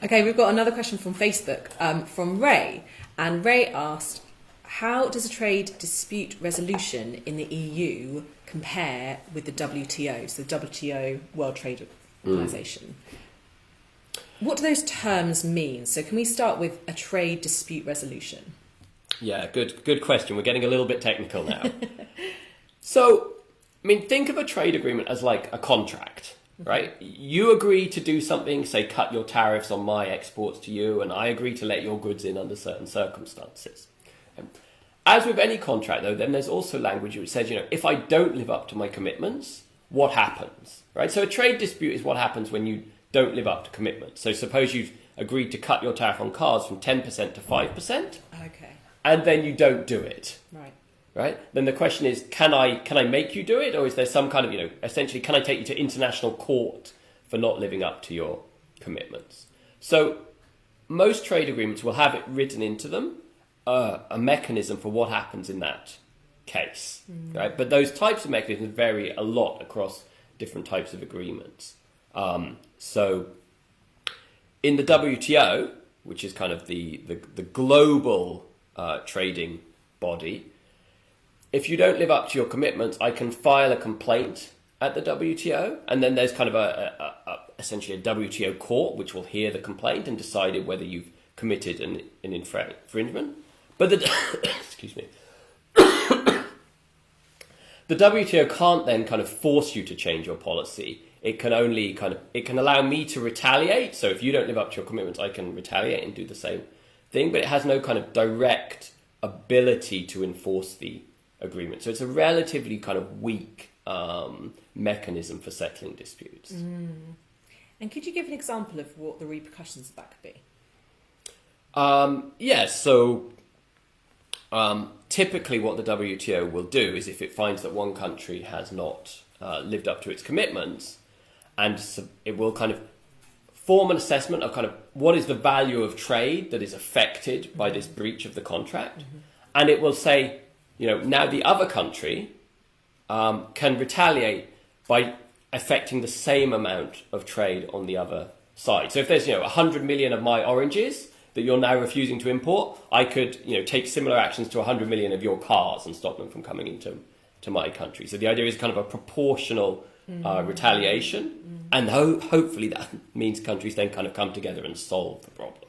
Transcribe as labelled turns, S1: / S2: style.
S1: Okay, we've got another question from Facebook from Ray. And Ray asked, how does a trade dispute resolution in the EU compare with the WTO, so the WTO World Trade Organization? What do those terms mean? So can we start with a trade dispute resolution?
S2: Yeah, good question. We're getting a little bit technical now. So, I mean, think of a trade agreement as like a contract, right? You agree to do something, say cut your tariffs on my exports to you, and I agree to let your goods in under certain circumstances. As with any contract, though, then there's also language which says, if I don't live up to my commitments, what happens, right? So a trade dispute is what happens when you don't live up to commitments. So suppose you've agreed to cut your tariff on cars from 10% to 5%,
S1: okay,
S2: and then you don't do it,
S1: right?
S2: Then the question is, can I make you do it, or is there some kind of, essentially, can I take you to international court for not living up to your commitments? So most trade agreements will have it written into them, a mechanism for what happens in that case, right? But those types of mechanisms vary a lot across different types of agreements. So in the WTO, which is kind of the global trading body, if you don't live up to your commitments, I can file a complaint at the WTO, and then there's kind of essentially a WTO court which will hear the complaint and decide whether you've committed an infringement. But excuse me. The WTO can't then kind of force you to change your policy. It can only it can allow me to retaliate. So if you don't live up to your commitments, I can retaliate and do the same thing. But it has no kind of direct ability to enforce the agreement. So it's a relatively kind of weak mechanism for settling disputes.
S1: And could you give an example of what the repercussions of that could be?
S2: Yes. So typically what the WTO will do is if it finds that one country has not lived up to its commitments, and it will kind of form an assessment of kind of what is the value of trade that is affected by this breach of the contract. And it will say, now the other country can retaliate by affecting the same amount of trade on the other side. So if there's 100 million of my oranges that you're now refusing to import, I could take similar actions to 100 million of your cars and stop them from coming into my country. So the idea is kind of a proportional retaliation, and hopefully that means countries then kind of come together and solve the problem.